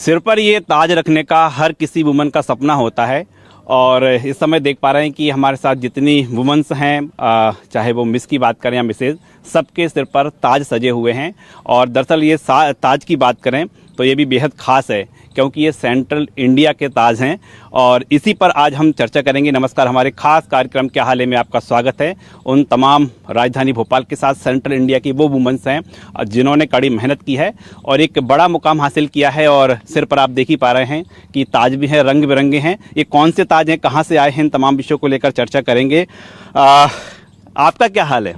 सिर पर ये ताज रखने का हर किसी वुमन का सपना होता है और इस समय देख पा रहे हैं कि हमारे साथ जितनी वुमेंस हैं, चाहे वो मिस की बात करें या मिसेज, सबके सिर पर ताज सजे हुए हैं। और दरअसल ये ताज की बात करें तो ये भी बेहद ख़ास है क्योंकि ये सेंट्रल इंडिया के ताज हैं और इसी पर आज हम चर्चा करेंगे। नमस्कार, हमारे खास कार्यक्रम क्या हाल है में आपका स्वागत है। उन तमाम राजधानी भोपाल के साथ सेंट्रल इंडिया की वो वुमेंस हैं जिन्होंने कड़ी मेहनत की है और एक बड़ा मुकाम हासिल किया है। और सिर पर आप देख ही पा रहे हैं कि ताज भी हैं, रंग बिरंगे हैं। ये कौन से ताज हैं, कहाँ से आए हैं, इन तमाम विषयों को लेकर चर्चा करेंगे। आपका क्या हाल है?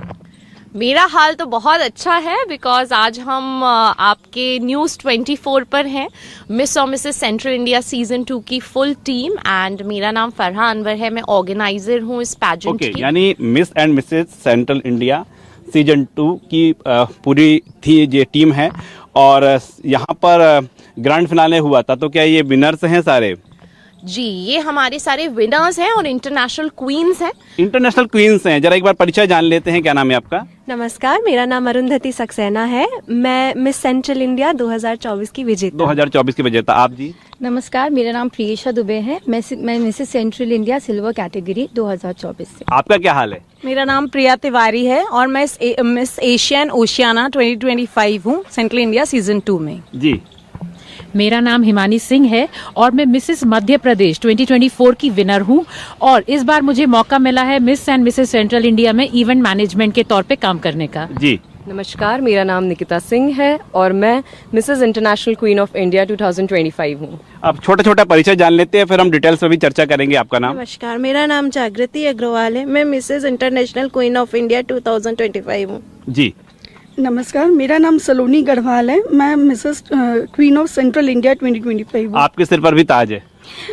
मेरा हाल तो बहुत अच्छा है बिकॉज आज हम आपके न्यूज़ 24 पर हैं, मिस और मिसेस सेंट्रल इंडिया सीजन 2 की फुल टीम। एंड मेरा नाम फरहा अनवर है, मैं ऑर्गेनाइजर हूँ इस पैजेंट की। यानी miss and Mrs central India season 2 की पूरी थी ये टीम है और यहाँ पर ग्रैंड फिनाले हुआ था, तो क्या ये विनर्स हैं सारे? जी, ये हमारे सारे विनर्स हैं और इंटरनेशनल क्वींस हैं। इंटरनेशनल क्वींस हैं, जरा एक बार परिचय जान लेते हैं। क्या नाम है आपका? नमस्कार, मेरा नाम अरुंधति सक्सेना है। मैं मिस सेंट्रल इंडिया 2024 की विजेता। 2024 की विजेता। आप जी? नमस्कार, मेरा नाम प्रियेशा दुबे है। मैं Mrs central India silver category 2024 से। आपका क्या हाल है? मेरा नाम प्रिया तिवारी है और मैं मिस एशियन ओशियाना 2025 हूँ सेंट्रल इंडिया सीजन 2 में। जी, मेरा नाम हिमानी सिंह है और मैं मिसेस मध्य प्रदेश 2024 की विनर हूं और इस बार मुझे मौका मिला है miss and Mrs central India में इवेंट मैनेजमेंट के तौर पे काम करने का। जी। नमस्कार, मेरा नाम निकिता सिंह है और मैं Mrs international queen of India 2025 हूँ। अब छोटा छोटा परिचय जान लेते हैं, फिर हम डिटेल्स में भी चर्चा करेंगे। आपका नाम? नमस्कार, मेरा नाम जागृति अग्रवाल है। मैं Mrs international queen of India 2025 हूँ। जी। नमस्कार, मेरा नाम सलोनी गढ़वाल है। मैं Mrs queen of central India 2025 हूँ। आपके सिर पर भी ताज है।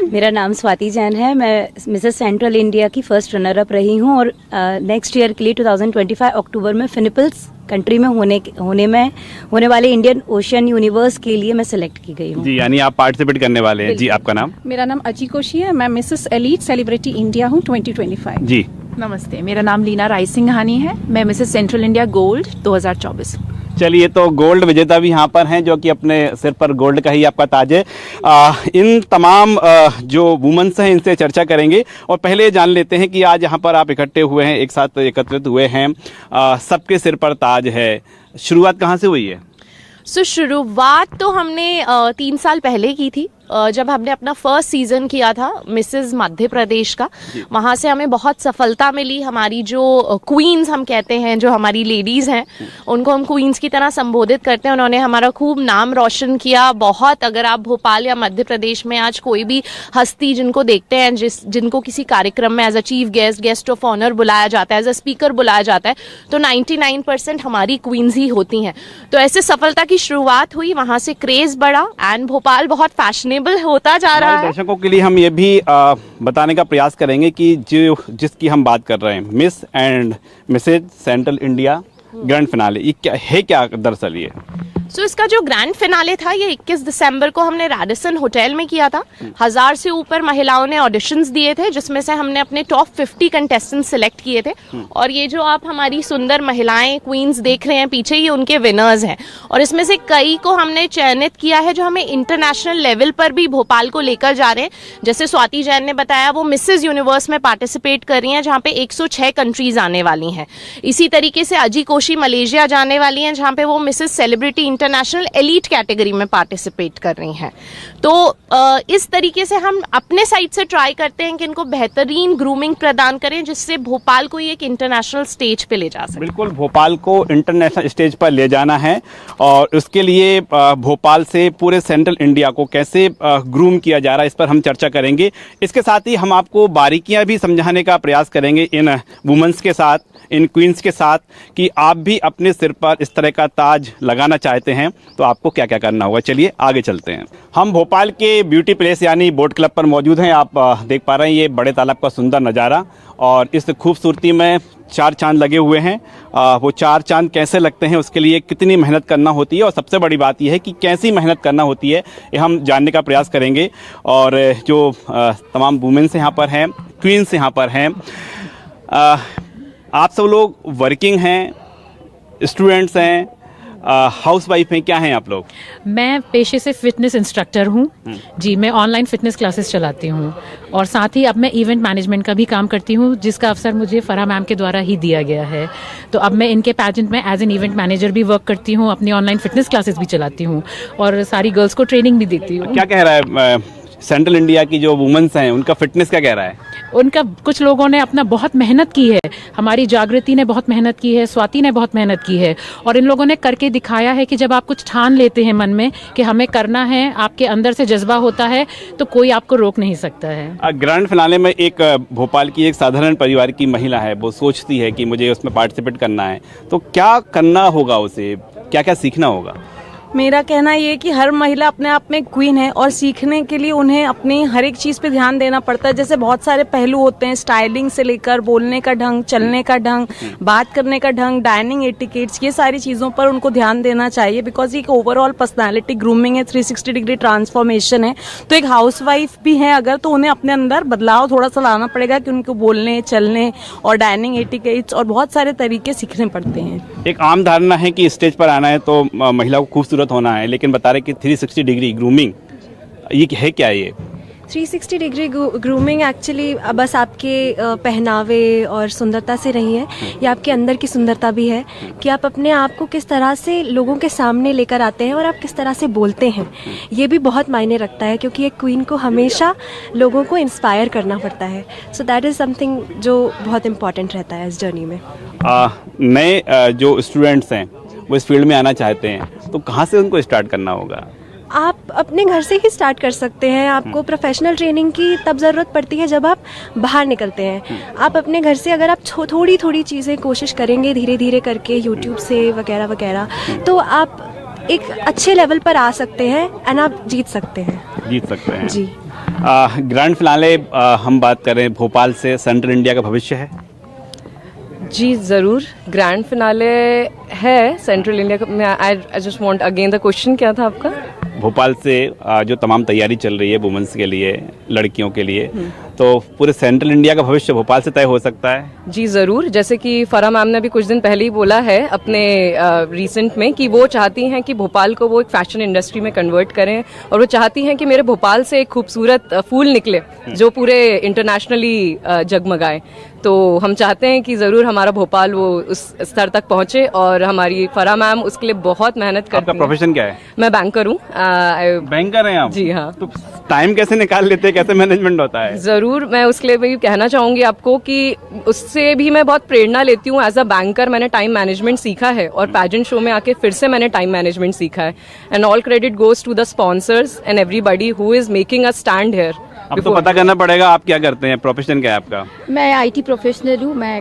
मेरा नाम स्वाति जैन है। मैं मिसेस सेंट्रल इंडिया की फर्स्ट रनर अप रही हूँ और नेक्स्ट ईयर के लिए 2025 अक्टूबर में फिलिपींस कंट्री में होने वाले इंडियन ओशियन यूनिवर्स के लिए मैं सिलेक्ट की गई हूँ। जी, यानी आप पार्टिसिपेट करने वाले हैं। जी, आपका नाम? मेरा नाम अजी कोशी है। मैं मिसेस एलीट सेलिब्रिटी इंडिया हूँ 2025। जी। नमस्ते, मेरा नाम लीना राय सिंघानी है। मैं मिसेस सेंट्रल इंडिया गोल्ड 2024। चलिए, तो गोल्ड विजेता भी यहाँ पर हैं जो कि अपने सिर पर गोल्ड का ही आपका ताज है। इन तमाम जो वुमेन्स हैं इनसे चर्चा करेंगे और पहले ये जान लेते हैं कि आज यहाँ पर आप इकट्ठे हुए हैं, एक साथ एकत्रित हुए हैं, सबके सिर पर ताज है। शुरुआत कहाँ से हुई है? शुरुआत तो हमने 3 साल पहले की थी जब हमने अपना फर्स्ट सीजन किया था मिसेस मध्य प्रदेश का। वहाँ से हमें बहुत सफलता मिली। हमारी जो क्वींस हम कहते हैं, जो हमारी लेडीज़ हैं, उनको हम क्वींस की तरह संबोधित करते हैं। उन्होंने हमारा खूब नाम रोशन किया बहुत। अगर आप भोपाल या मध्य प्रदेश में आज कोई भी हस्ती जिनको देखते हैं, जिनको किसी कार्यक्रम में as a chief guest of honour बुलाया जाता है, एज अ स्पीकर बुलाया जाता है, तो 99% हमारी क्वींस ही होती हैं। तो ऐसे सफलता की शुरुआत हुई, वहाँ से क्रेज़ बढ़ा एंड भोपाल बहुत फैशनेबल होता जा रहा है। दर्शकों के लिए हम ये भी बताने का प्रयास करेंगे कि जिसकी हम बात कर रहे हैं, Miss and Mrs Central India grand finale, ये क्या है? क्या दरअसल ये इसका जो ग्रैंड फिनाले था ये 21 दिसंबर को हमने रैडिसन होटल में किया था। 1000 से ऊपर महिलाओं ने ऑडिशंस दिए थे, जिसमें से हमने अपने टॉप 50 कंटेस्टेंट्स सिलेक्ट किए थे। और ये जो आप हमारी सुंदर महिलाएं क्वींस देख रहे हैं पीछे, ये उनके विनर्स हैं। और इसमें से कई को हमने चयनित किया है जो हमें इंटरनेशनल लेवल पर भी भोपाल को लेकर जा रहे हैं। जैसे स्वाति जैन ने बताया, वो मिसेज यूनिवर्स में पार्टिसिपेट कर रही हैं, जहाँ पे 106 कंट्रीज आने वाली हैं। इसी तरीके से अजी कोशी मलेशिया जाने वाली हैं, जहाँ पे वो Mrs celebrity international elite category में पार्टिसिपेट कर रही हैं। तो इस तरीके से हम अपने साइड से ट्राई करते हैं कि इनको बेहतरीन ग्रूमिंग प्रदान करें, जिससे भोपाल को एक इंटरनेशनल स्टेज पे ले जा सके। बिल्कुल, भोपाल को इंटरनेशनल स्टेज पर ले जाना है और उसके लिए भोपाल से पूरे सेंट्रल इंडिया को कैसे ग्रूम किया जा रहा है, इस पर हम चर्चा करेंगे। इसके साथ ही हम आपको बारीकियां भी समझाने का प्रयास करेंगे इन वुमेन्स के साथ, इन क्वींस के साथ, कि आप भी अपने सिर पर इस तरह का ताज लगाना चाहते हैं तो आपको क्या क्या करना होगा। चलिए आगे चलते हैं। हम भोपाल के ब्यूटी प्लेस यानी बोट क्लब पर मौजूद हैं। आप देख पा रहे हैं ये बड़े तालाब का सुंदर नज़ारा और इस खूबसूरती में 4 चांद लगे हुए हैं। वो 4 चांद कैसे लगते हैं, उसके लिए कितनी मेहनत करना होती है और सबसे बड़ी बात यह है कि कैसी मेहनत करना होती है, ये हम जानने का प्रयास करेंगे। और जो तमाम वुमेन्स यहाँ पर हैं, क्वींस यहाँ पर हैं, आप सब लोग वर्किंग हैं, स्टूडेंट्स हैं, हाउस वाइफ हैं, क्या हैं आप लोग? मैं पेशे से फिटनेस इंस्ट्रक्टर हूँ जी। मैं ऑनलाइन फिटनेस क्लासेस चलाती हूँ और साथ ही अब मैं इवेंट मैनेजमेंट का भी काम करती हूँ, जिसका अवसर मुझे फराह मैम के द्वारा ही दिया गया है। तो अब मैं इनके पैजेंट में एज एन इवेंट मैनेजर भी वर्क करती हूँ, अपनी ऑनलाइन फिटनेस क्लासेस भी चलाती हूँ और सारी गर्ल्स को ट्रेनिंग भी देती हूँ। क्या कह रहा है सेंट्रल इंडिया की जो वुमेन्स हैं, उनका फिटनेस क्या कह रहा है? उनका कुछ लोगों ने अपना बहुत मेहनत की है, हमारी जागृति ने बहुत मेहनत की है, स्वाति ने बहुत मेहनत की है और इन लोगों ने करके दिखाया है कि जब आप कुछ ठान लेते हैं मन में कि हमें करना है, आपके अंदर से जज्बा होता है तो कोई आपको रोक नहीं सकता है। ग्रैंड फिनाले में एक भोपाल की एक साधारण परिवार की महिला है, वो सोचती है कि मुझे उसमें पार्टिसिपेट करना है, तो क्या करना होगा उसे, क्या क्या सीखना होगा? मेरा कहना ये है कि हर महिला अपने आप में क्वीन है और सीखने के लिए उन्हें अपनी हर एक चीज़ पे ध्यान देना पड़ता है। जैसे बहुत सारे पहलू होते हैं, स्टाइलिंग से लेकर बोलने का ढंग, चलने का ढंग, बात करने का ढंग, डाइनिंग एटिकेट्स, ये सारी चीज़ों पर उनको ध्यान देना चाहिए बिकॉज ये एक ओवरऑल पर्सनालिटी ग्रूमिंग है, 360 डिग्री ट्रांसफॉर्मेशन है। तो एक हाउस वाइफ भी है अगर, तो उन्हें अपने अंदर बदलाव थोड़ा सा लाना पड़ेगा कि उनको बोलने, चलने और डाइनिंग एटिकेट्स और बहुत सारे तरीके सीखने पड़ते हैं। एक आम धारणा है कि स्टेज पर आना है तो महिला को खूबसूरत होना है, लेकिन बता रहे कि 360 डिग्री ग्रूमिंग ये है क्या? ये 360 डिग्री ग्रूमिंग एक्चुअली बस आपके पहनावे और सुंदरता से नहीं है, ये आपके अंदर की सुंदरता भी है कि आप अपने आप को किस तरह से लोगों के सामने लेकर आते हैं और आप किस तरह से बोलते हैं। ये भी बहुत मायने रखता है क्योंकि एक क्वीन को हमेशा लोगों को इंस्पायर करना पड़ता है। सो दैट इज़ समथिंग जो बहुत इम्पॉर्टेंट रहता है इस जर्नी में। नए जो स्टूडेंट्स हैं वो इस फील्ड में आना चाहते हैं, तो कहाँ से उनको स्टार्ट करना होगा? आप अपने घर से ही स्टार्ट कर सकते हैं। आपको प्रोफेशनल ट्रेनिंग की तब ज़रूरत पड़ती है जब आप बाहर निकलते हैं। आप अपने घर से अगर आप थोड़ी थोड़ी चीज़ें कोशिश करेंगे धीरे धीरे करके यूट्यूब से वगैरह वगैरह, तो आप एक अच्छे लेवल पर आ सकते हैं एंड आप जीत सकते हैं। जी। ग्रैंड फिनाले हम बात करें भोपाल से, सेंट्रल इंडिया का भविष्य है? जी ज़रूर, ग्रैंड फिनाले है सेंट्रल इंडिया का। I just want again the question क्या था आपका? भोपाल से जो तमाम तैयारी चल रही है वुमेन्स के लिए, लड़कियों के लिए, तो पूरे सेंट्रल इंडिया का भविष्य भोपाल से तय हो सकता है? जी ज़रूर, जैसे कि फराह मैम ने भी कुछ दिन पहले ही बोला है अपने रिसेंट में कि वो चाहती हैं कि भोपाल को वो एक फैशन इंडस्ट्री में कन्वर्ट करें और वो चाहती हैं कि मेरे भोपाल से एक खूबसूरत फूल निकले जो पूरे इंटरनेशनली जगमगाए। तो हम चाहते हैं कि ज़रूर हमारा भोपाल वो उस स्तर तक पहुंचे और हमारी फराह मैम उसके लिए बहुत मेहनत करती हैं। आपका प्रोफेशन क्या है? मैं बैंकर हूँ। बैंकर हैं आप? जी हाँ। तो टाइम कैसे निकाल लेते हैं, कैसे मैनेजमेंट होता है? ज़रूर, मैं उसके लिए भी कहना चाहूँगी आपको कि उससे भी मैं बहुत प्रेरणा लेती हूँ। एज अ बैंकर मैंने टाइम मैनेजमेंट सीखा है और पैजेंट शो में आके फिर से मैंने टाइम मैनेजमेंट सीखा है। And all credit goes to the sponsors and everybody who is making a stand here. अब तो पता करना पड़ेगा आप क्या करते हैं, प्रोफेशन क्या है आपका? मैं आईटी प्रोफेशनल हूँ। मैं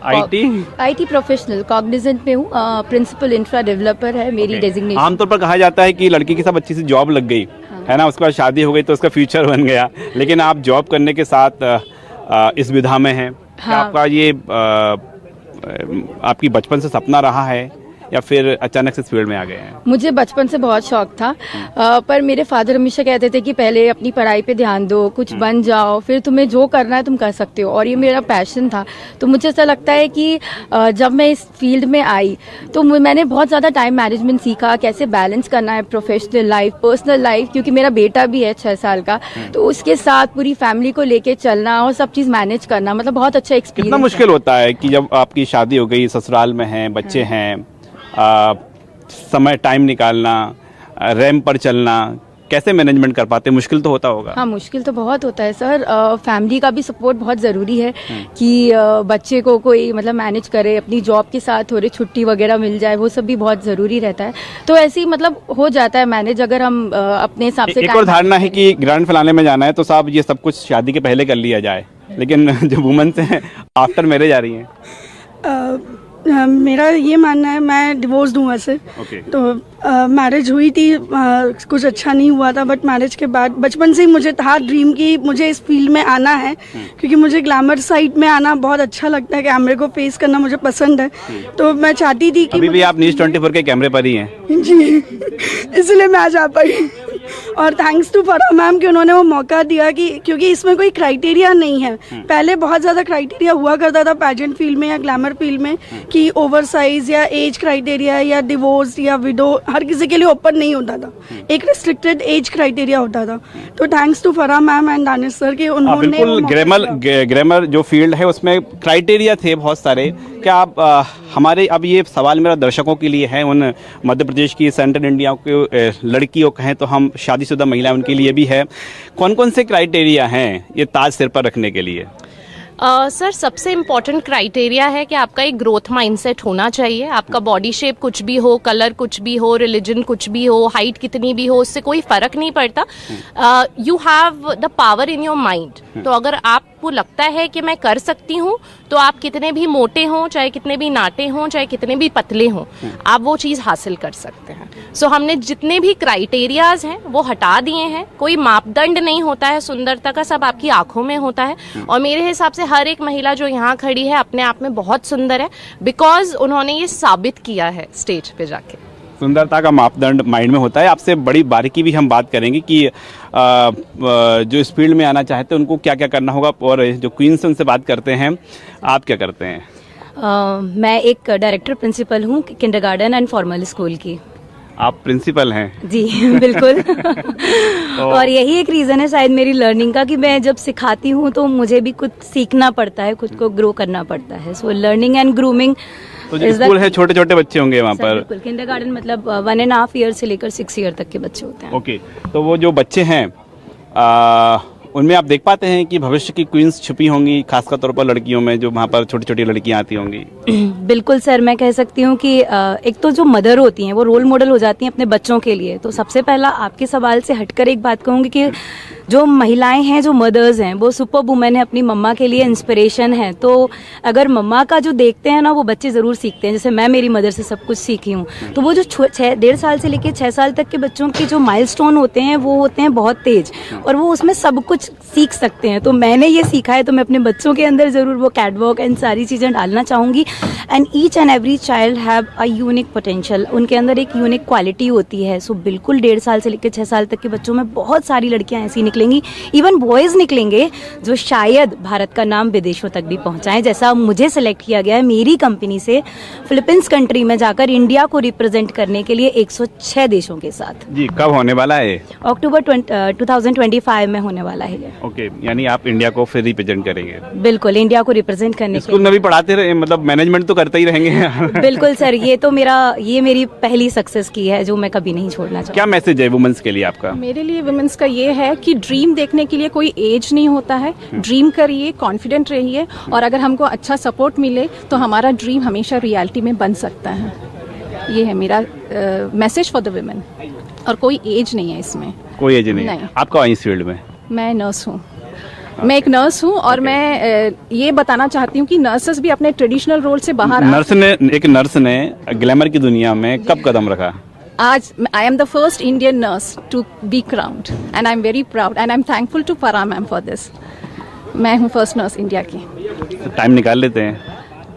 आईटी प्रोफेशनल कॉग्निजेंट में हूँ। प्रिंसिपल इंफ्रा डेवलपर है मेरी डेजिग्नेशन। आमतौर पर कहा जाता है कि लड़की की सब अच्छी सी जॉब लग गई है ना, उसके बाद शादी हो गई तो उसका फ्यूचर बन गया, लेकिन आप जॉब करने के साथ इस विधा में हैं। क्या आपका ये आपकी बचपन से सपना रहा है या फिर अचानक से इस फील्ड में आ गए हैं? मुझे बचपन से बहुत शौक था, पर मेरे फादर हमेशा कहते थे कि पहले अपनी पढ़ाई पे ध्यान दो, कुछ बन जाओ, फिर तुम्हें जो करना है तुम कर सकते हो। और ये मेरा पैशन था। तो मुझे ऐसा लगता है कि जब मैं इस फील्ड में आई तो मैंने बहुत ज़्यादा टाइम मैनेजमेंट सीखा, कैसे बैलेंस करना है प्रोफेशनल लाइफ, पर्सनल लाइफ, क्योंकि मेरा बेटा भी है 6 साल का, तो उसके साथ पूरी फैमिली को लेके चलना और सब चीज़ मैनेज करना, मतलब बहुत अच्छा एक्सपीरियंस। कितना मुश्किल होता है कि जब आपकी शादी हो गई, ससुराल में हैं, बच्चे हैं, समय टाइम निकालना, रैंप पर चलना, कैसे मैनेजमेंट कर पाते? मुश्किल तो होता होगा। हाँ, मुश्किल तो बहुत होता है सर। फैमिली का भी सपोर्ट बहुत ज़रूरी है कि बच्चे को कोई मतलब मैनेज करे, अपनी जॉब के साथ थोड़ी छुट्टी वगैरह मिल जाए, वो सब भी बहुत ज़रूरी रहता है। तो ऐसे ही मतलब हो जाता है मैनेज अगर हम अपने हिसाब से। एक और धारणा है कि ग्रैंड फिनाले में जाना है तो साहब ये सब कुछ शादी के पहले कर लिया जाए, लेकिन जो वुमेन्स हैं आफ्टर मैरिज आ रही हैं। मेरा ये मानना है, मैं डिवोर्स हूँ वैसे। तो मैरिज हुई थी, कुछ अच्छा नहीं हुआ था, बट मैरिज के बाद बचपन से ही मुझे था ड्रीम कि मुझे इस फील्ड में आना है, क्योंकि मुझे ग्लैमर साइड में आना बहुत अच्छा लगता है, कैमरे को फेस करना मुझे पसंद है। तो मैं चाहती थी कि अभी भी आप न्यूज़ 24 के कैमरे पर ही हैं। जी, इसलिए मैं आ जा पाई। और थैंक्स टू फरा मैम कि उन्होंने वो मौका दिया कि क्योंकि इसमें कोई क्राइटेरिया नहीं है। पहले बहुत ज़्यादा क्राइटेरिया हुआ करता था पैजेंट फील्ड में या ग्लैमर फील्ड में कि ओवर साइज या एज क्राइटेरिया या डिवोर्स या विडो हर किसी के लिए ओपन नहीं होता था, एक रिस्ट्रिक्टेड एज क्राइटेरिया होता था। तो thanks to Farah ma'am and Danish sir कि उन्होंने बिल्कुल ग्रामर जो फील्ड है उसमें क्राइटेरिया थे बहुत सारे। क्या आप हमारे अब ये सवाल मेरा दर्शकों के लिए है, उन मध्य प्रदेश की सेंट्रल इंडिया के लड़कियों कहें तो हम शादीशुदा महिला उनके लिए भी है, कौन कौन से क्राइटेरिया हैं ये ताज सिर पर रखने के लिए? सर सबसे इम्पॉर्टेंट क्राइटेरिया है कि आपका एक ग्रोथ माइंडसेट होना चाहिए। आपका बॉडी शेप कुछ भी हो, कलर कुछ भी हो, रिलीजन कुछ भी हो, हाइट कितनी भी हो, उससे कोई फर्क नहीं पड़ता। You have the power in your mind. तो अगर आपको लगता है कि मैं कर सकती हूँ तो आप कितने भी मोटे हों, चाहे कितने भी नाटे हों, चाहे कितने भी पतले हों, आप वो चीज़ हासिल कर सकते हैं। सो हमने जितने भी क्राइटेरियाज हैं वो हटा दिए हैं। कोई मापदंड नहीं होता है सुंदरता का, सब आपकी आंखों में होता है। और मेरे हिसाब से हर एक महिला जो यहाँ खड़ी है अपने आप में बहुत सुंदर है, बिकॉज उन्होंने ये साबित किया है स्टेज पे जाके। सुंदरता का मापदंड माइंड में होता है। आपसे बड़ी बारीकी भी हम बात करेंगे कि जो इस फील्ड में आना चाहते हैं उनको क्या क्या करना होगा, और जो क्वीन से उनसे बात करते हैं, आप क्या करते हैं? मैं एक डायरेक्टर प्रिंसिपल हूँ किंडरगार्टन एंड फॉर्मल स्कूल की। आप प्रिंसिपल हैं? जी बिल्कुल। और यही एक रीज़न है शायद मेरी लर्निंग का कि मैं जब सिखाती हूँ तो मुझे भी कुछ सीखना पड़ता है, खुद को ग्रो करना पड़ता है। So learning and grooming. तो जो स्कूल है छोटे छोटे बच्चे होंगे वहाँ पर? बिल्कुल, किंडरगार्टन मतलब 1.5 ईयर से लेकर 6 ईयर तक के बच्चे होते हैं। ओके, तो वो जो बच्चे हैं उनमें आप देख पाते हैं कि भविष्य की क्वींस छुपी होंगी, खासकर तौर पर लड़कियों में जो वहाँ पर छोटी छोटी लड़कियाँ आती होंगी? बिल्कुल सर, मैं कह सकती हूँ कि एक तो जो मदर होती हैं वो रोल मॉडल हो जाती हैं अपने बच्चों के लिए। तो सबसे पहला आपके सवाल से हटकर एक बात कहूँगी कि जो महिलाएं हैं, जो मदर्स हैं, वो सुपर वुमेन है, अपनी मम्मा के लिए इंस्पिरेशन है। तो अगर मम्मा का जो देखते हैं ना वो बच्चे ज़रूर सीखते हैं। जैसे मैं मेरी मदर से सब कुछ सीखी हूँ। तो वो जो 1.5 साल से लेकर 6 साल तक के बच्चों के जो माइलस्टोन होते हैं वो होते हैं बहुत तेज, और वो उसमें सब कुछ सीख सकते हैं। तो मैंने ये सीखा है, तो मैं अपने बच्चों के अंदर ज़रूर वो कैटवॉक एंड सारी चीज़ें डालना चाहूँगी। And each and every child have a unique potential, उनके अंदर एक यूनिक क्वालिटी होती है। सो बिल्कुल 1.5 साल से लेकर 6 साल तक के बच्चों में बहुत सारी लड़कियाँ ऐसी निकलेंगी, इवन बॉयज निकलेंगे जो शायद भारत का नाम विदेशों तक भी पहुंचाएं। जैसा मुझे सिलेक्ट किया गया है मेरी कंपनी से फिलीपींस कंट्री में जाकर इंडिया को रिप्रेजेंट करने के लिए 106 देशों के साथ। जी, कब होने वाला है? अक्टूबर 2025 में होने वाला है। ओके, यानी आप इंडिया को फिर रिप्रेजेंट करेंगे? बिल्कुल, इंडिया को रिप्रेजेंट करने के स्कूल में भी पढ़ाते रहे, मतलब मैनेजमेंट तो करते ही रहेंगे? बिल्कुल सर, ये मेरी पहली सक्सेस की है जो मैं कभी नहीं छोड़ना चाहती। क्या मैसेज है वुमेन्स के लिए आपका? मेरे लिए वुमेन्स का ये है कि ड्रीम देखने के लिए कोई एज नहीं होता है। ड्रीम करिए, कॉन्फिडेंट रहिए, और अगर हमको अच्छा सपोर्ट मिले तो हमारा ड्रीम हमेशा रियलिटी में बन सकता है। ये है मेरा मैसेज फॉर द वुमेन। और कोई एज नहीं है इसमें, कोई एज नहीं। आप कौन इस फील्ड में? मैं नर्स हूँ। मैं एक नर्स हूँ और मैं ये बताना चाहती हूँ कि नर्सेस भी अपने ट्रेडिशनल रोल से बाहर एक नर्स ने ग्लैमर की दुनिया में कब कदम रखा? आज I am the first Indian nurse to be crowned and I am very proud and I am thankful to Farah ma'am for this. मैं हूँ फर्स्ट नर्स इंडिया की। तो टाइम निकाल लेते हैं?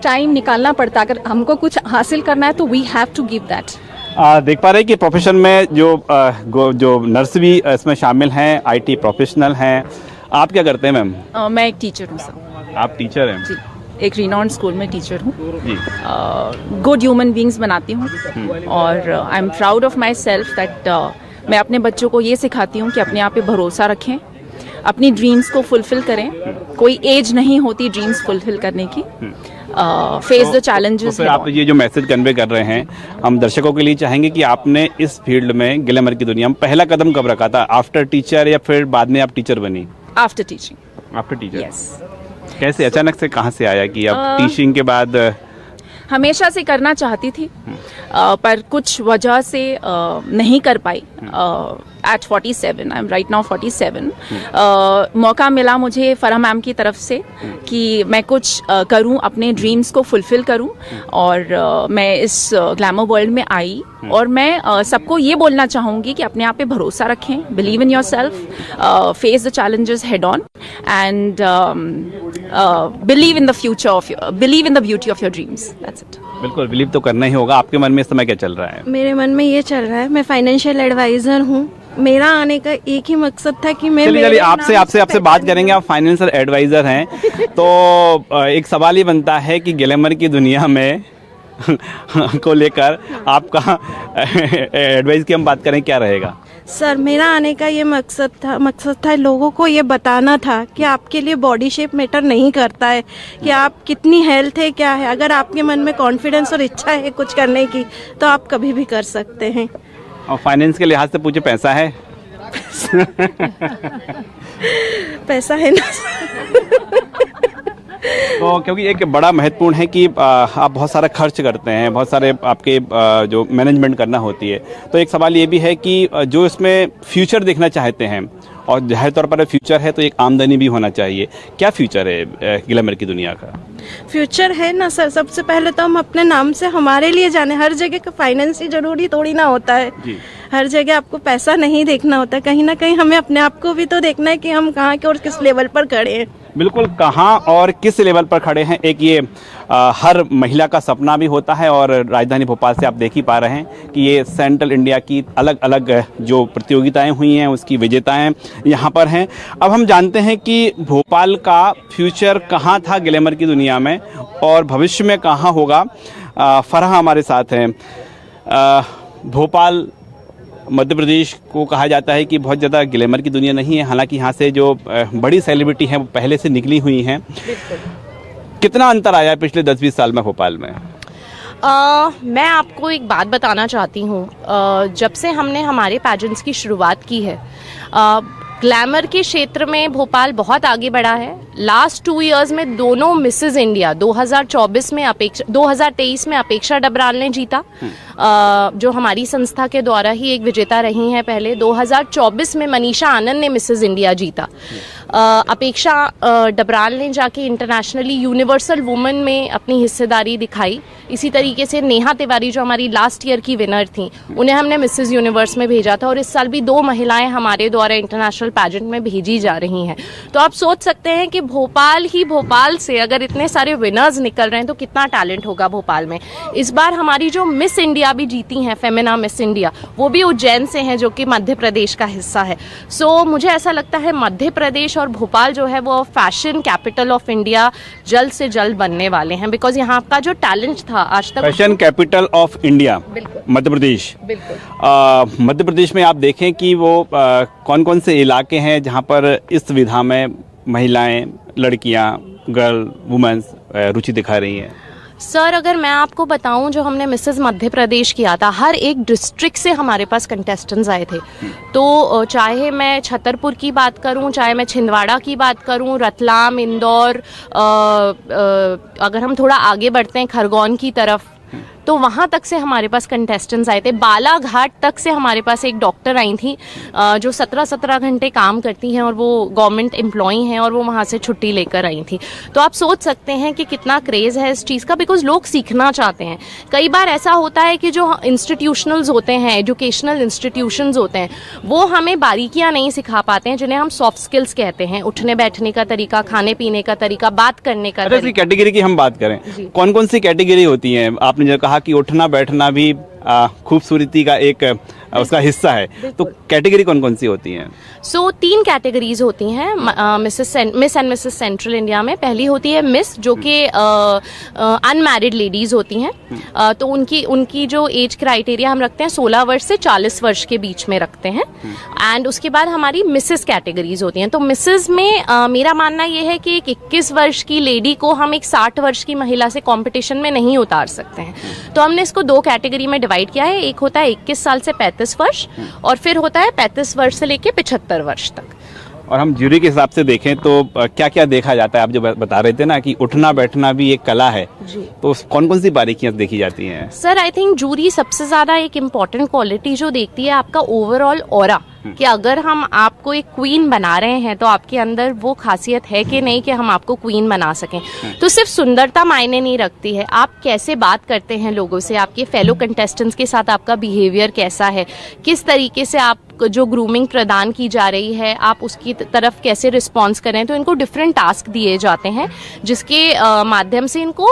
टाइम निकालना पड़ता, अगर हमको कुछ हासिल करना है तो we have to give that. देख पा रहे हैं कि प्रोफेशन में जो नर्स भी इसमें शामिल हैं, IT प्रोफेशनल हैं। आप क्या करते हैं मैम? मैं एक टीचर हूँ सर। आप टीचर हैं? जी, एक रिनॉन्ड स्कूल में टीचर हूँ। गुड ह्यूमन बींग्स बनाती हूँ, और I am proud of my self that मैं अपने बच्चों को ये सिखाती हूँ कि अपने आप पे भरोसा रखें, अपनी ड्रीम्स को फुलफिल करें। कोई एज नहीं होती ड्रीम्स फुलफिल करने की। Face the challenges. तो आप ये जो मैसेज कन्वे कर रहे हैं, हम दर्शकों के लिए चाहेंगे कि आपने इस फील्ड में, ग्लैमर की दुनिया में पहला कदम कब रखा था? आफ्टर टीचर या फिर बाद में आप टीचर बनी? After teaching. After teacher? Yes. कैसे, अचानक से कहाँ से आया कि अब टीचिंग के बाद? हमेशा से करना चाहती थी, पर कुछ वजह से नहीं कर पाई। At 47, I am right now 47, मौका मिला मुझे फरा मैम की तरफ से कि मैं कुछ करूं, अपने ड्रीम्स को फुलफिल करूं, और मैं इस ग्लैमर वर्ल्ड में आई। और मैं सबको ये बोलना चाहूँगी कि अपने आप पे भरोसा रखें, believe in your self, face the challenges head on, and believe in the future of your, believe in the beauty of your dreams. That's it. बिल्कुल, बिलीव तो करना ही होगा। आपके मन में इस समय क्या चल रहा है? मेरे मन में ये चल रहा है, मैं फाइनेंशियल एडवाइज़र हूँ, मेरा आने का एक ही मकसद था कि मैं चलिए मेरे आपसे बात करेंगे। आप फाइनेंशियल एडवाइजर हैं, तो एक सवाल ही बनता है कि ग्लैमर की दुनिया में को लेकर आपका एडवाइस की हम बात करें, क्या रहेगा? सर, मेरा आने का ये मकसद था लोगों को ये बताना था कि आपके लिए बॉडी शेप मैटर नहीं करता है, कि आप कितनी हेल्थ है क्या है। अगर आपके मन में कॉन्फिडेंस और इच्छा है कुछ करने की तो आप कभी भी कर सकते हैं। और फाइनेंस के लिहाज से पूछे, पैसा है? पैसा है ना। तो क्योंकि एक बड़ा महत्वपूर्ण है कि आप बहुत सारा खर्च करते हैं, बहुत सारे आपके जो मैनेजमेंट करना होती है, तो एक सवाल ये भी है कि जो इसमें फ्यूचर देखना चाहते हैं, और जाहिर तौर पर फ्यूचर है तो एक आमदनी भी होना चाहिए, क्या फ्यूचर है ग्लैमर की दुनिया का? फ्यूचर है ना सर, सबसे पहले तो हम अपने नाम से हमारे लिए जाने। हर जगह का फाइनेंस ही जरूरी थोड़ी ना होता है जी। हर जगह आपको पैसा नहीं देखना होता, कहीं ना कहीं हमें अपने आप को भी तो देखना है कि हम कहाँ के और किस लेवल पर खड़े हैं। बिल्कुल, कहाँ और किस लेवल पर खड़े हैं, एक ये हर महिला का सपना भी होता है। और राजधानी भोपाल से आप देख ही पा रहे हैं कि ये सेंट्रल इंडिया की अलग अलग जो प्रतियोगिताएं हुई हैं उसकी विजेताएं यहाँ पर हैं। अब हम जानते हैं कि भोपाल का फ्यूचर कहाँ था ग्लैमर की दुनिया में और भविष्य में कहाँ होगा। फरहा हमारे साथ हैं। भोपाल मध्य प्रदेश को कहा जाता है कि बहुत ज़्यादा ग्लैमर की दुनिया नहीं है, हालांकि यहाँ से जो बड़ी सेलिब्रिटी हैं वो पहले से निकली हुई हैं। कितना अंतर आया है पिछले 10-20 साल में भोपाल में? मैं आपको एक बात बताना चाहती हूँ। जब से हमने हमारे पैजेंट्स की शुरुआत की है, ग्लैमर के क्षेत्र में भोपाल बहुत आगे बढ़ा है। लास्ट 2 इयर्स में दोनों मिसेस इंडिया 2023 में अपेक्षा डबराल ने जीता, जो हमारी संस्था के द्वारा ही एक विजेता रही हैं पहले। 2024 में मनीषा आनंद ने मिसेस इंडिया जीता। अपेक्षा डबराल ने जाके इंटरनेशनली यूनिवर्सल वुमेन में अपनी हिस्सेदारी दिखाई। इसी तरीके से नेहा तिवारी जो हमारी लास्ट ईयर की विनर थी, उन्हें हमने मिसेस यूनिवर्स में भेजा था, और इस साल भी 2 महिलाएं हमारे द्वारा इंटरनेशनल पैजेंट में भेजी जा रही हैं। तो आप सोच सकते हैं कि भोपाल से अगर इतने सारे विनर्स निकल रहे हैं तो कितना टैलेंट होगा भोपाल में। इस बार हमारी जो मिस इंडिया भी जीती हैं, फेमिना मिस इंडिया, वो भी उज्जैन से हैं, जो कि मध्य प्रदेश का हिस्सा है। सो मुझे ऐसा लगता है मध्य प्रदेश और भोपाल जो है वो फैशन कैपिटल ऑफ इंडिया जल्द से जल्द बनने वाले हैं, बिकॉज यहाँ का जो टैलेंट था आज तक। Fashion capital of India Madhya Pradesh. बिल्कुल। मध्य प्रदेश में आप देखें कि वो कौन कौन से इलाके हैं जहाँ पर इस विधा में महिलाएं, लड़कियां, गर्ल, वुमेन्स रुचि दिखा रही हैं? सर, अगर मैं आपको बताऊं, जो हमने मिसेस मध्य प्रदेश किया था, हर एक डिस्ट्रिक्ट से हमारे पास कंटेस्टेंट्स आए थे। तो चाहे मैं छतरपुर की बात करूं, चाहे मैं छिंदवाड़ा की बात करूं, रतलाम, इंदौर, अगर हम थोड़ा आगे बढ़ते हैं खरगोन की तरफ, तो वहाँ तक से हमारे पास कंटेस्टेंट्स आए थे। बालाघाट तक से हमारे पास एक डॉक्टर आई थी जो 17 घंटे काम करती हैं और वो गवर्नमेंट एम्प्लॉई हैं, और वो वहाँ से छुट्टी लेकर आई थी। तो आप सोच सकते हैं कि कितना क्रेज़ है इस चीज़ का, बिकॉज लोग सीखना चाहते हैं। कई बार ऐसा होता है कि जो इंस्टीट्यूशनल्स होते हैं, एजुकेशनल इंस्टीट्यूशंस होते हैं, वो हमें बारीकियाँ नहीं सिखा पाते हैं, जिन्हें हम सॉफ्ट स्किल्स कहते हैं। उठने बैठने का तरीका, खाने पीने का तरीका, बात करने का तरीका। कैटेगरी की हम बात करें, कौन कौन सी कैटेगरी होती है? आपने जो कहा कि उठना बैठना भी खूबसूरती का एक उसका हिस्सा है, तो कैटेगरी कौन कौन सी होती हैं? सो 3 कैटेगरीज होती हैं Miss and Mrs central India में। पहली होती है मिस, जो कि अनमैरिड लेडीज होती हैं। तो उनकी जो एज क्राइटेरिया हम रखते हैं 16 वर्ष से 40 वर्ष के बीच में रखते हैं। एंड उसके बाद हमारी मिसेस कैटेगरीज होती हैं। तो मिसेस में मेरा मानना ये है कि एक 21 वर्ष की लेडी को हम एक 60 वर्ष की महिला से कॉम्पिटिशन में नहीं उतार सकते हैं। तो हमने इसको 2 कैटेगरी में डिवाइड किया है। एक होता है 21 साल से 35 वर्ष, और फिर होता है 35 वर्ष से लेके 75 वर्ष तक। और हम ज्यूरी के हिसाब से देखें तो क्या क्या देखा जाता है? आप जो बता रहे थे ना कि उठना बैठना भी एक कला है, तो कौन कौन सी बारीकियां देखी जाती हैं? सर, आई थिंक जूरी सबसे ज्यादा एक इम्पॉर्टेंट क्वालिटी जो देखती है आपका ओवरऑल ऑरा, कि अगर हम आपको एक क्वीन बना रहे हैं तो आपके अंदर वो खासियत है कि नहीं कि हम आपको क्वीन बना सकें। तो सिर्फ सुंदरता मायने नहीं रखती है, आप कैसे बात करते हैं लोगों से, आपके फेलो कंटेस्टेंट्स के साथ आपका बिहेवियर कैसा है, किस तरीके से आप जो ग्रूमिंग प्रदान की जा रही है आप उसकी तरफ कैसे रिस्पॉन्स करें। तो इनको डिफरेंट टास्क दिए जाते हैं, जिसके माध्यम से इनको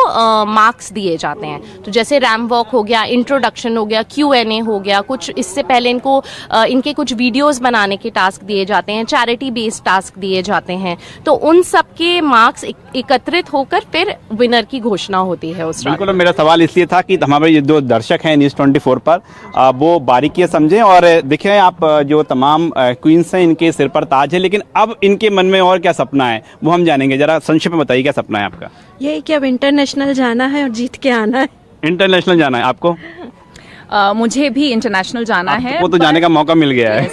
मार्क्स दिए जाते हैं। तो जैसे रैम वॉक हो गया, इंट्रोडक्शन हो गया, Q&A हो गया, कुछ इससे पहले इनको इनके कुछ वीडियो वीडियोस बनाने के टास्क दिए जाते हैं, चैरिटी बेस्ड टास्क दिए जाते हैं, तो उन सब के मार्क्स एकत्रित होकर फिर विनर की घोषणा होती है उस रात। बिल्कुल, मेरा सवाल इसलिए था कि हमारे ये जो दर्शक हैं न्यूज़ 24 पर वो बारीकी समझें और देखें आप जो तमाम क्वींस हैं इनके सिर पर ताज है, लेकिन अब इनके मन में और क्या सपना है वो हम जानेंगे। जरा संक्षेप में बताइए क्या सपना है आपका? ये कि अब इंटरनेशनल जाना है और जीत के आना है। इंटरनेशनल जाना है आपको? मुझे भी इंटरनेशनल जाना है। वो तो जाने का मौका मिल गया है।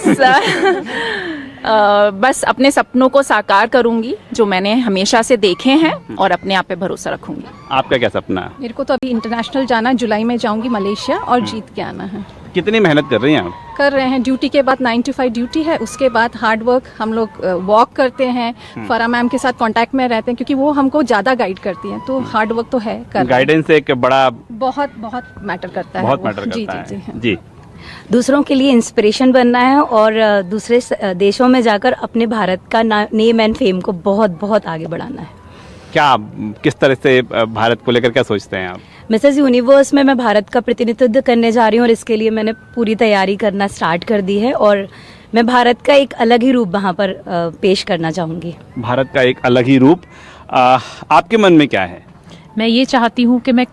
बस अपने सपनों को साकार करूंगी जो मैंने हमेशा से देखे हैं और अपने आप पे भरोसा रखूंगी। आपका क्या सपना है? मेरे को तो अभी इंटरनेशनल जाना है, जुलाई में जाऊंगी मलेशिया और जीत के आना है। कितनी मेहनत कर रही हैं आप? कर रहे हैं, ड्यूटी के बाद 9 to 5 ड्यूटी है, उसके बाद हार्ड वर्क, हम लोग वॉक करते हैं, फरा मैम के साथ कांटेक्ट में रहते हैं क्योंकि वो हमको ज़्यादा गाइड करती हैं, तो हार्ड वर्क तो है कर। गाइडेंस एक बड़ा बहुत मैटर करता है, बहुत मैटर जी करता जी है। जी जी, दूसरों के लिए इंस्पिरेशन बनना है और दूसरे देशों में जाकर अपने भारत का नेम एंड फेम को बहुत बहुत आगे बढ़ाना है। क्या किस तरह से भारत को लेकर क्या सोचते हैं आप? मिसेस यूनिवर्स में मैं भारत का प्रतिनिधित्व करने जा रही हूँ और इसके लिए मैंने पूरी तैयारी करना स्टार्ट कर दी है और मैं भारत का एक अलग ही रूप वहाँ पर पेश करना चाहूँगी। भारत का एक अलग ही रूप। आपके मन में क्या है? मैं ये चाहती हूँ कि मैं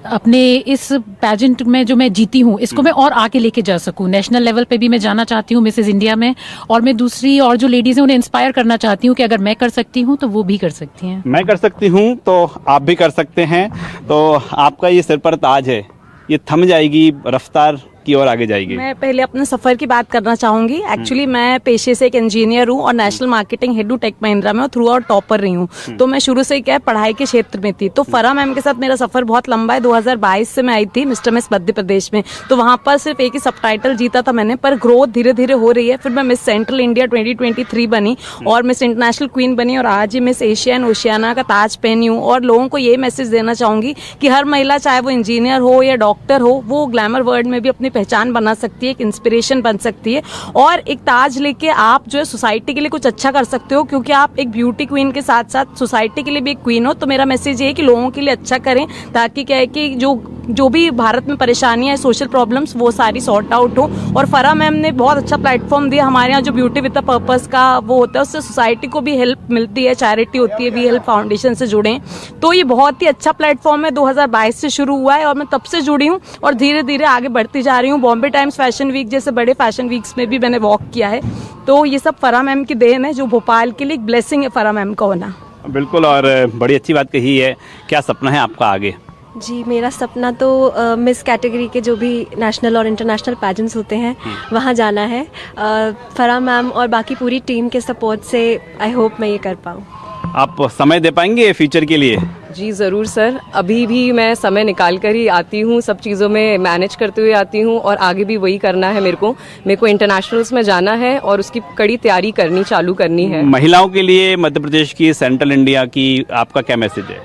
अपने इस पैजेंट में जो मैं जीती हूँ इसको मैं और आगे लेके जा सकूँ। नेशनल लेवल पे भी मैं जाना चाहती हूँ मिसेज इंडिया में, और मैं दूसरी और जो लेडीज हैं उन्हें इंस्पायर करना चाहती हूँ कि अगर मैं कर सकती हूँ तो वो भी कर सकती हैं। मैं कर सकती हूँ तो आप भी कर सकते हैं। तो आपका ये सिर पर ताज है, ये थम जाएगी, रफ्तार की ओर आगे जाएगी। मैं पहले अपने सफर की बात करना चाहूंगी। एक्चुअली मैं पेशे से एक इंजीनियर हूँ और नेशनल मार्केटिंग हेड हूँ टेक महिंद्रा में और थ्रू आउट टॉपर रही हूँ। तो मैं शुरू से क्या पढ़ाई के क्षेत्र में थी, तो फरा मैम के साथ मेरा सफर बहुत लंबा है। 2022 से मैं आई थी मिस्टर मिस मध्य प्रदेश में, तो वहां पर सिर्फ एक ही सबटाइटल जीता था मैंने, पर ग्रोथ धीरे धीरे हो रही है। फिर मैं मिस सेंट्रल इंडिया 2023 बनी और मिस इंटरनेशनल क्वीन बनी और आज ही मिस एशिया एंड ओशियाना का ताज पहनी हूँ। और लोगों को ये मैसेज देना चाहूंगी कि हर महिला, चाहे वो इंजीनियर हो या डॉक्टर हो, वो ग्लैमर वर्ल्ड में भी अपनी पहचान बना सकती है, एक इंस्पिरेशन बन सकती है और एक ताज लेके आप जो है सोसाइटी के लिए कुछ अच्छा कर सकते हो, क्योंकि आप एक ब्यूटी क्वीन के साथ साथ सोसाइटी के लिए भी एक क्वीन हो। तो मेरा मैसेज ये है कि लोगों के लिए अच्छा करें, ताकि क्या है कि जो भी भारत में परेशानियां है, सोशल प्रॉब्लम्स, वो सारी सॉर्ट आउट हो। और फरा मैम ने बहुत अच्छा प्लेटफॉर्म दिया। हमारे यहाँ जो ब्यूटी विद द पर्पस का वो होता है, उससे सोसाइटी को भी हेल्प मिलती है, चैरिटी होती है, वी हेल्प फाउंडेशन से जुड़े, तो ये बहुत ही अच्छा प्लेटफॉर्म है। 2022 से शुरू हुआ है और मैं तब से जुड़ी हूँ और धीरे धीरे आगे बढ़ती जा रही हूँ। बॉम्बे टाइम्स फैशन वीक जैसे बड़े फैशन वीक्स में भी मैंने वॉक किया है। तो ये सब फरा मैम की देन है, जो भोपाल के लिए एक ब्लेसिंग है फरा मैम का होना। बिल्कुल, और बड़ी अच्छी बात कही है। क्या सपना है आपका आगे? जी, मेरा सपना तो मिस कैटेगरी के जो भी नेशनल और इंटरनेशनल पैजेंट्स होते हैं वहाँ जाना है। फरा मैम और बाकी पूरी टीम के सपोर्ट से आई होप मैं ये कर पाऊँ। आप समय दे पाएंगे फ्यूचर के लिए? जी ज़रूर सर, अभी भी मैं समय निकाल कर ही आती हूँ, सब चीज़ों में मैनेज करते हुए आती हूँ और आगे भी वही करना है। मेरे को इंटरनेशनल्स में जाना है और उसकी कड़ी तैयारी चालू करनी है। महिलाओं के लिए मध्य प्रदेश की, सेंट्रल इंडिया की, आपका क्या मैसेज है?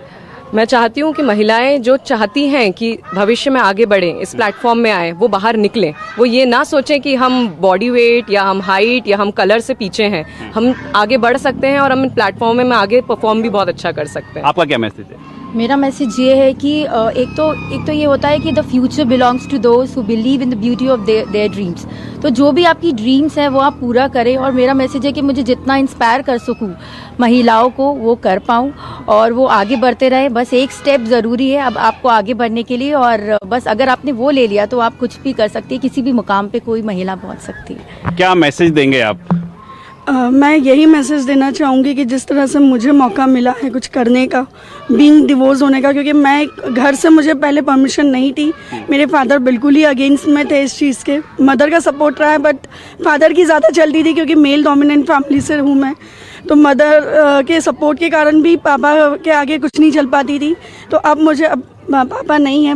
मैं चाहती हूँ कि महिलाएं जो चाहती हैं कि भविष्य में आगे बढ़ें, इस प्लेटफॉर्म में आए, वो बाहर निकलें। वो ये ना सोचें कि हम बॉडी वेट या हम हाइट या हम कलर से पीछे हैं। हम आगे बढ़ सकते हैं और हम इन प्लेटफॉर्म में आगे परफॉर्म भी बहुत अच्छा कर सकते हैं। आपका क्या मैसेज है? मेरा मैसेज ये है कि एक तो ये होता है कि the future belongs to those who believe in the beauty of their dreams. तो जो भी आपकी ड्रीम्स है वो आप पूरा करें और मेरा मैसेज है कि मुझे जितना इंस्पायर कर सकूं महिलाओं को वो कर पाऊं और वो आगे बढ़ते रहे। बस एक स्टेप ज़रूरी है अब आपको आगे बढ़ने के लिए, और बस अगर आपने वो ले लिया तो आप कुछ भी कर सकती है, किसी भी मुकाम पे कोई महिला पहुंच सकती है। क्या मैसेज देंगे आप? मैं यही मैसेज देना चाहूँगी कि जिस तरह से मुझे मौका मिला है कुछ करने का, बीइंग डिवोर्स होने का, क्योंकि मैं घर से मुझे पहले परमिशन नहीं थी। मेरे फादर बिल्कुल ही अगेंस्ट में थे इस चीज़ के। मदर का सपोर्ट रहा है बट फादर की ज़्यादा चलती थी क्योंकि मेल डोमिनेंट फैमिली से हूँ मैं। तो मदर के सपोर्ट के कारण भी पापा के आगे कुछ नहीं चल पाती थी। तो अब मुझे, अब पापा नहीं है,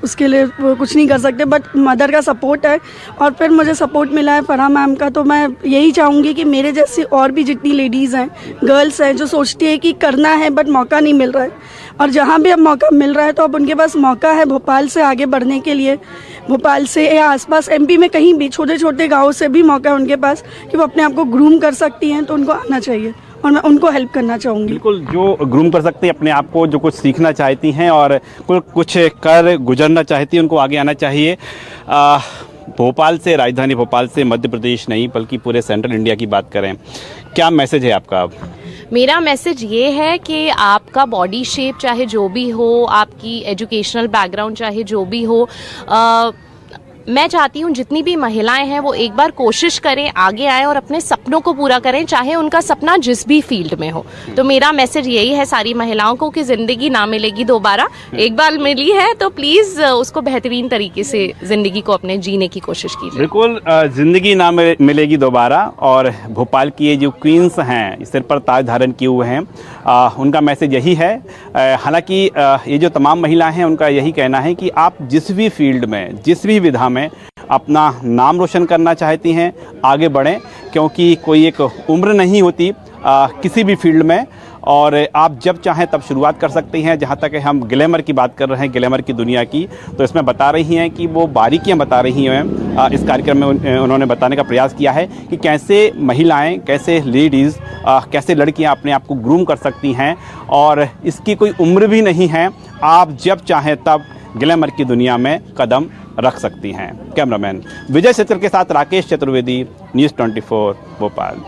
उसके लिए वो कुछ नहीं कर सकते, बट मदर का सपोर्ट है और फिर मुझे सपोर्ट मिला है फरा मैम का। तो मैं यही चाहूँगी कि मेरे जैसी और भी जितनी लेडीज़ हैं, गर्ल्स हैं, जो सोचती है कि करना है बट मौका नहीं मिल रहा है, और जहाँ भी अब मौका मिल रहा है तो अब उनके पास मौका है भोपाल से आगे बढ़ने के लिए। भोपाल से या आसपास एमपी में कहीं भी छोटे छोटे गाँव से भी मौका है उनके पास कि वो अपने आप को ग्रूम कर सकती हैं, तो उनको आना चाहिए और मैं उनको हेल्प करना चाहूँगी। बिल्कुल, जो ग्रूम कर सकते हैं अपने आप को, जो कुछ सीखना चाहती हैं और कुछ कर गुजरना चाहती हैं, उनको आगे आना चाहिए। भोपाल से, राजधानी भोपाल से मध्य प्रदेश नहीं बल्कि पूरे सेंट्रल इंडिया की बात करें, क्या मैसेज है आपका? मेरा मैसेज ये है कि आपका बॉडी शेप चाहे जो भी हो, आपकी एजुकेशनल बैकग्राउंड चाहे जो भी हो, मैं चाहती हूँ जितनी भी महिलाएं हैं वो एक बार कोशिश करें, आगे आए और अपने सपनों को पूरा करें, चाहे उनका सपना जिस भी फील्ड में हो। तो मेरा मैसेज यही है सारी महिलाओं को कि ज़िंदगी ना मिलेगी दोबारा, एक बार मिली है तो प्लीज़ उसको बेहतरीन तरीके से ज़िंदगी को अपने जीने की कोशिश कीजिए। बिल्कुल, ज़िंदगी ना मिलेगी दोबारा। और भोपाल की ये जो क्वींस हैं, सिर पर ताज धारण किए हुए हैं, उनका मैसेज यही है। हालांकि ये जो तमाम महिलाएं हैं उनका यही कहना है कि आप जिस भी फील्ड में, जिस भी विधा में अपना नाम रोशन करना चाहती हैं, आगे बढ़ें, क्योंकि कोई एक उम्र नहीं होती किसी भी फील्ड में, और आप जब चाहें तब शुरुआत कर सकती हैं। जहाँ तक हम ग्लैमर की बात कर रहे हैं, ग्लैमर की दुनिया की, तो इसमें बता रही हैं कि वो बारीकियां बता रही हैं। इस कार्यक्रम में उन्होंने बताने का प्रयास किया है कि कैसे महिलाएं, कैसे लेडीज़, कैसे लड़कियां अपने आप को ग्रूम कर सकती हैं, और इसकी कोई उम्र भी नहीं है। आप जब चाहें तब ग्लैमर की दुनिया में कदम रख सकती हैं। कैमरामैन विजय क्षेत्र के साथ राकेश चतुर्वेदी, न्यूज़ 24 भोपाल।